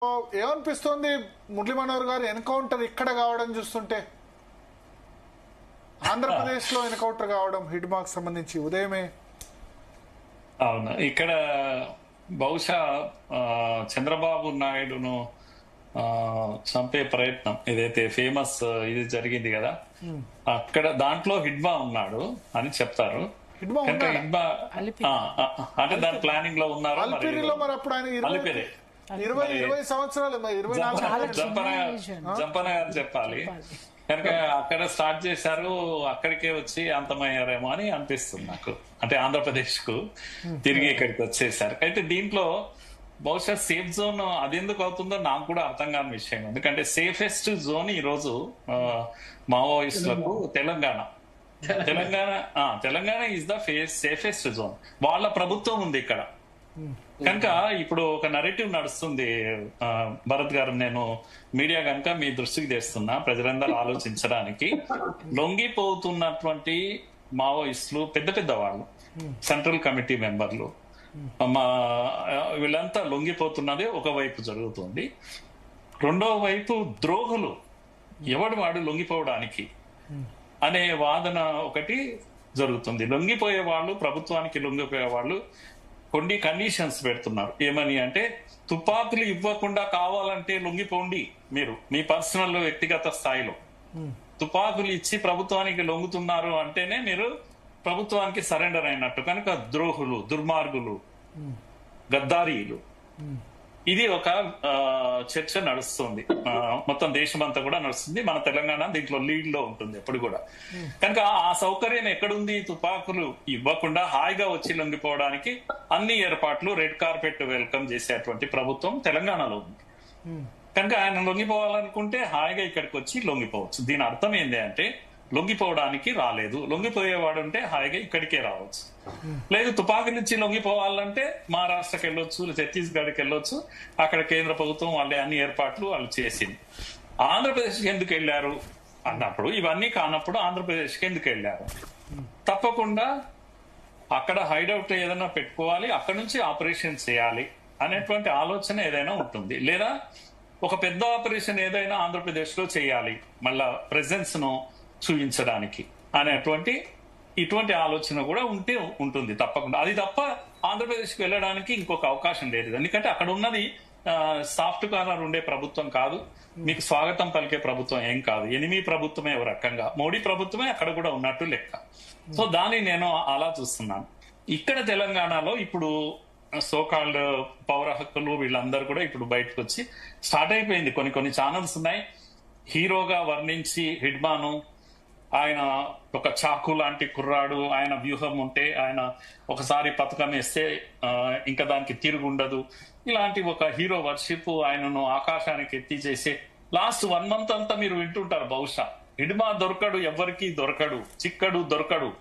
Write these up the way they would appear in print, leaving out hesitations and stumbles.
ఏమనిపిస్తోంది మురళీ మనోహర్ గారు ఎన్కౌంటర్ ఇక్కడ కావడం చూస్తుంటే? ఆంధ్రప్రదేశ్ లో ఎన్కౌంటర్ కావడం హిట్ మార్క్ సంబంధించి ఉదయమే. అవును, ఇక్కడ బహుశా చంద్రబాబు నాయుడును చంపే ప్రయత్నం ఏదైతే ఫేమస్ ఇది జరిగింది కదా, అక్కడ దాంట్లో హిడ్మా ఉన్నాడు అని చెప్తారు. అంటే దాని ప్లానింగ్ లో ఉన్నారు. మరి అప్పుడు ఆయన 20 సంవత్సరాలు జంపన గారు చెప్పాలి కనుక అక్కడ స్టార్ట్ చేశారు, అక్కడికే వచ్చి అంతమయ్యారేమో అని అనిపిస్తుంది నాకు. అంటే ఆంధ్రప్రదేశ్ కు తిరిగి ఇక్కడికి వచ్చేసారు. అయితే దీంట్లో బహుశా సేఫ్ జోన్ అది ఎందుకు అవుతుందో నాకు కూడా అర్థం కాని విషయం. ఎందుకంటే సేఫెస్ట్ జోన్ ఈ రోజు మావోయిస్టులకు Telangana is the safest zone. వాళ్ళ ప్రభుత్వం ఉంది ఇక్కడ కనుక ఇప్పుడు ఒక నరేటివ్ నడుస్తుంది. భరత్ గారు, నేను మీడియా కనుక మీ దృష్టికి తెస్తున్నా ప్రజలందరూ ఆలోచించడానికి. లొంగిపోతున్నటువంటి మావోయిస్టులు పెద్ద పెద్ద వాళ్ళు, సెంట్రల్ కమిటీ మెంబర్లు, వీళ్ళంతా లొంగిపోతున్నదే ఒకవైపు జరుగుతుంది. రెండో వైపు ద్రోహులు, ఎవడు వాడు లొంగిపోవడానికి అనే వాదన ఒకటి జరుగుతుంది. లొంగిపోయే వాళ్ళు, ప్రభుత్వానికి లొంగిపోయే వాళ్ళు కొన్ని కండిషన్స్ పెడుతున్నారు. ఏమని అంటే, తుపాకులు ఇవ్వకుండా కావాలంటే లొంగిపోండి, మీరు మీ పర్సనల్ వ్యక్తిగత స్థాయిలో తుపాకులు ఇచ్చి ప్రభుత్వానికి లొంగుతున్నారు అంటేనే మీరు ప్రభుత్వానికి సరెండర్ అయినట్టు. కనుక ద్రోహులు, దుర్మార్గులు, గద్దారీలు, ఇది ఒక చర్చ నడుస్తుంది. మొత్తం దేశమంతా కూడా నడుస్తుంది. మన తెలంగాణ దీంట్లో లీడ్ లో ఉంటుంది ఎప్పుడు కూడా. కనుక ఆ సౌకర్యం ఎక్కడుంది? తుపాకులు ఇవ్వకుండా హాయిగా వచ్చి లొంగిపోవడానికి అన్ని ఏర్పాట్లు, రెడ్ కార్పెట్ వెల్కమ్ చేసేటువంటి ప్రభుత్వం తెలంగాణలో ఉంది. కనుక ఆయన లొంగిపోవాలనుకుంటే హాయిగా ఇక్కడికి వచ్చి లొంగిపోవచ్చు. దీని అర్థం ఏంటి అంటే, లొంగిపోవడానికి రాలేదు, లొంగిపోయేవాడు ఉంటే హాయిగా ఇక్కడికే రావచ్చు. లేదు, తుపాకీ నుంచి లొంగిపోవాలంటే మహారాష్ట్రకి వెళ్ళొచ్చు, ఛత్తీస్గఢ్కి వెళ్ళొచ్చు. అక్కడ కేంద్ర ప్రభుత్వం వాళ్ళే అన్ని ఏర్పాట్లు వాళ్ళు చేసింది. ఆంధ్రప్రదేశ్కి ఎందుకు వెళ్ళారు అన్నప్పుడు, ఇవన్నీ కానప్పుడు ఆంధ్రప్రదేశ్కి ఎందుకు వెళ్ళారు? తప్పకుండా అక్కడ హైడౌట్ ఏదైనా పెట్టుకోవాలి, అక్కడ నుంచి ఆపరేషన్ చేయాలి అనేటువంటి ఆలోచన ఏదైనా ఉంటుంది. లేదా ఒక పెద్ద ఆపరేషన్ ఏదైనా ఆంధ్రప్రదేశ్ లో చేయాలి, మళ్ళా ప్రెజెన్స్ ను చూపించడానికి అనేటువంటి ఇటువంటి ఆలోచన కూడా ఉంటుంది తప్పకుండా. అది తప్ప ఆంధ్రప్రదేశ్కి వెళ్ళడానికి ఇంకొక అవకాశం లేదు. ఎందుకంటే అక్కడ ఉన్నది సాఫ్ట్ కార్నర్ ఉండే ప్రభుత్వం కాదు, మీకు స్వాగతం పలికే ప్రభుత్వం ఏం కాదు, ఎనిమి ప్రభుత్వమే ఒక రకంగా, మోడీ ప్రభుత్వమే అక్కడ కూడా ఉన్నట్టు లెక్క. సో దాన్ని నేను అలా చూస్తున్నాను. ఇక్కడ తెలంగాణలో ఇప్పుడు సోకాల్డ్ పౌర హక్కులు వీళ్ళందరూ కూడా ఇప్పుడు బయటకు వచ్చి స్టార్ట్ అయిపోయింది. కొన్ని ఛానల్స్ ఉన్నాయి. హీరోగా వర్ణించి హిడ్మాను, ఆయన ఒక చాకు లాంటి కుర్రాడు, ఆయన వ్యూహం ఉంటే, ఆయన ఒకసారి పథకం వేస్తే ఇంకా దానికి తిరుగుండదు, ఇలాంటి ఒక హీరో వర్షిప్, ఆయనను ఆకాశానికి ఎత్తి చేసే లాస్ట్ 1 month అంతా మీరు వింటుంటారు. బహుశా హిడ్మా దొరకడు, ఎవరికి దొరకడు, చిక్కడు దొరకడు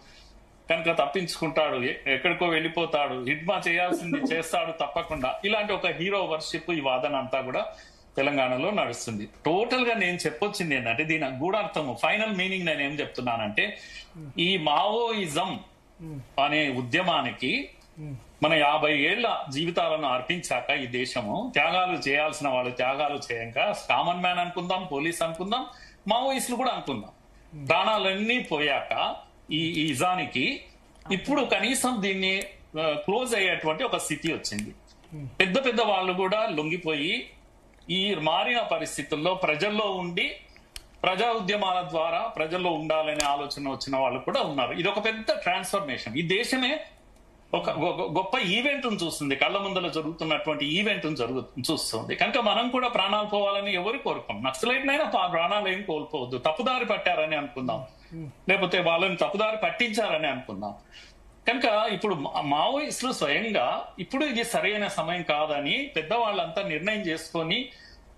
కనుక తప్పించుకుంటాడు, ఎక్కడికో వెళ్ళిపోతాడు, హిడ్మా చేయాల్సింది చేస్తాడు తప్పకుండా. ఇలాంటి ఒక హీరో వర్షిప్ ఈ వాదన అంతా కూడా తెలంగాణలో నడుస్తుంది. టోటల్ గా నేను చెప్పొచ్చింది ఏంటంటే, దీని గూఢార్థము, ఫైనల్ మీనింగ్ నేను ఏం చెప్తున్నానంటే, ఈ మావోయిజం అనే ఉద్యమానికి మన 50 ఏళ్ల జీవితాలను అర్పించాక ఈ దేశము త్యాగాలు చేయాల్సిన వాళ్ళు త్యాగాలు చేయంగా, కామన్ మ్యాన్ అనుకుందాం, పోలీస్ అనుకుందాం, మావోయిస్టులు కూడా అనుకుందాం, ప్రాణాలన్నీ పోయాక ఈ ఇజానికి ఇప్పుడు కనీసం దీన్ని క్లోజ్ అయ్యేటువంటి ఒక స్థితి వచ్చింది. పెద్ద పెద్ద వాళ్ళు కూడా లొంగిపోయి ఈ మారిన పరిస్థితుల్లో ప్రజల్లో ఉండి ప్రజా ఉద్యమాల ద్వారా ప్రజల్లో ఉండాలనే ఆలోచన వచ్చిన వాళ్ళు కూడా ఉన్నారు. ఇది ఒక పెద్ద ట్రాన్స్ఫర్మేషన్. ఈ దేశమే ఒక గొప్ప ఈవెంట్ చూస్తుంది, కళ్ళ ముందర జరుగుతున్నటువంటి ఈవెంట్ చూస్తుంది. కనుక మనం కూడా ప్రాణాలు పోవాలని ఎవరు కోరుకోం. నక్సలైట్లైనా ప్రాణాలు ఏం కోల్పోవద్దు, తప్పుదారి పట్టారని అనుకుందాం, లేకపోతే వాళ్ళని తప్పుదారి పట్టించారని అనుకుందాం. కనుక ఇప్పుడు మావోయిస్టులు స్వయంగా ఇప్పుడు ఇది సరైన సమయం కాదని పెద్దవాళ్ళంతా నిర్ణయం చేసుకొని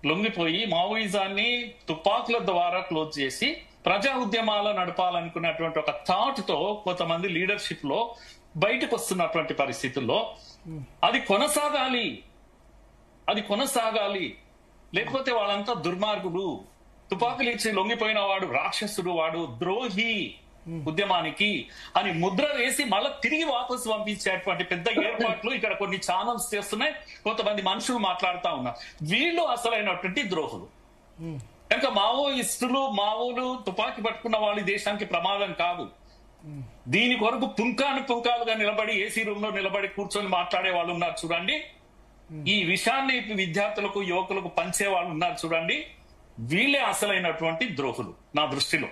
లొంగిపోయి మావోయిజాన్ని తుపాకుల ద్వారా క్లోజ్ చేసి ప్రజా ఉద్యమాలు నడపాలనుకున్నటువంటి ఒక థాట్ తో కొంతమంది లీడర్షిప్ లో బయటకు వస్తున్నటువంటి పరిస్థితుల్లో అది కొనసాగాలి, లేకపోతే వాళ్ళంతా దుర్మార్గుడు, తుపాకులు ఇచ్చి లొంగిపోయిన వాడు రాక్షసుడు, వాడు ద్రోహి ఉద్యమానికి అని ముద్ర వేసి మళ్ళీ తిరిగి వాపసు పంపించేటువంటి పెద్ద ఏర్పాట్లు ఇక్కడ కొన్ని ఛానల్స్ చేస్తున్నాయి, కొంతమంది మనుషులు మాట్లాడుతా ఉన్నారు. వీళ్ళు అసలైనటువంటి ద్రోహులు. కనుక మావోలు తుపాకీ పట్టుకున్న వాళ్ళు దేశానికి ప్రమాదం కాదు. దీని కొరకు పుంకాలుగా నిలబడి ఏసీ రూమ్ లో నిలబడి కూర్చొని మాట్లాడే వాళ్ళు ఉన్నారు చూడండి. ఈ విషయాన్ని విద్యార్థులకు యువకులకు పంచే వాళ్ళు ఉన్నారు చూడండి, వీళ్ళే అసలైనటువంటి ద్రోహులు నా దృష్టిలో.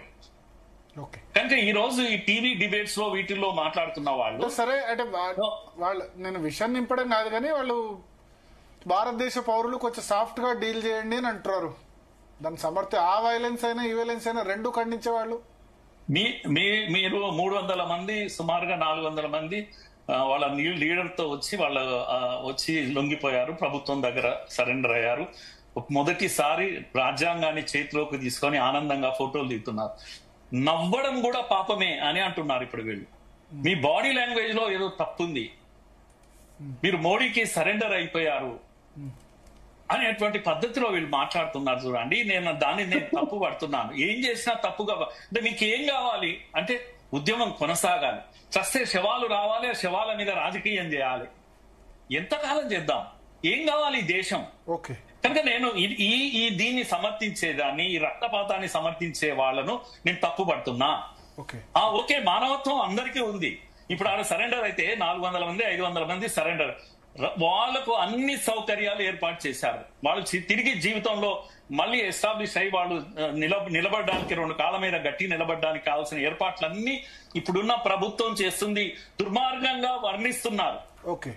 కనుక ఈ రోజు ఈ టీవీ డిబేట్స్ లో వీటిల్లో మాట్లాడుతున్న వాళ్ళు సరే అంటే వాళ్ళు నేను విషయం నింపడం కాదు కానీ వాళ్ళు భారతదేశ పౌరులు కొంచెం సాఫ్ట్ గా డీల్ చేయండి అని అంటున్నారు. దాని సమర్థ ఆ వైలెన్స్ అయినా ఈ వైలెన్స్ అయినా రెండు ఖండించే వాళ్ళు. మీరు 300 మంది సుమారుగా 400 మంది వాళ్ళ లీడర్ తో వచ్చి లొంగిపోయారు, ప్రభుత్వం దగ్గర సరెండర్ అయ్యారు. మొదటిసారి రాజ్యాంగాన్ని చేతిలోకి తీసుకొని ఆనందంగా ఫోటోలు దిగుతున్నారు. నవ్వడం కూడా పాపమే అని అంటున్నారు ఇప్పుడు వీళ్ళు. మీ బాడీ లాంగ్వేజ్ లో ఏదో తప్పుంది, మీరు మోడీకి సరెండర్ అయిపోయారు అనేటువంటి పద్ధతిలో వీళ్ళు మాట్లాడుతున్నారు చూడండి. నేను తప్పు పడుతున్నాను. ఏం చేసినా తప్పుగా అంటే మీకు ఏం కావాలి అంటే ఉద్యమం కొనసాగాలి, చస్తే శవాలు రావాలి, ఆ శవాల మీద రాజకీయం చేయాలి. ఎంతకాలం చేద్దాం? ఏం కావాలి ఈ దేశం? ఓకే. కనుక నేను ఈ దీన్ని సమర్థించేదాన్ని, ఈ రక్తపాతాన్ని సమర్థించే వాళ్ళను నేను తప్పు పడుతున్నా. ఓకే, మానవత్వం అందరికీ ఉంది. ఇప్పుడు ఆడ సరెండర్ అయితే 400 మంది 500 మంది సరెండర్, వాళ్లకు అన్ని సౌకర్యాలు ఏర్పాటు చేశారు. వాళ్ళు తిరిగి జీవితంలో మళ్ళీ ఎస్టాబ్లిష్ అయ్యి వాళ్ళు నిలబడడానికి 2 కాళ్ళ మీద గట్టి నిలబడడానికి కావాల్సిన ఏర్పాట్లన్నీ ఇప్పుడున్న ప్రభుత్వం చేస్తుంది. దుర్మార్గంగా వర్ణిస్తున్నారు,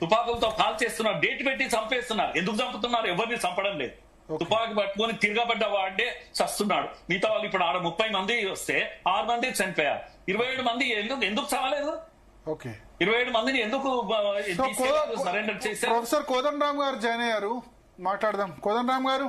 తుపాకులతో కాల్ చేస్తున్నారు, డేట్ పెట్టి చంపేస్తున్నారు. ఎందుకు చంపుతున్నారు? ఎవరిని చంపడం లేదు. తుపాకి పట్టుకొని తిరగబడ్డ వాడే చస్తున్నాడు. మిగతా వాళ్ళు ఇప్పుడు ఆడ 30 మంది వస్తే 6 మంది చనిపోయారు. 27 మంది ఎందుకు చావలేదు? 27 మందిని ఎందుకు సరెండర్ చేశారు? ప్రొఫెసర్ కోదండరామ్ గారు జాయిన్ అయ్యారు, మాట్లాడదాం. కోదండరామ్ గారు.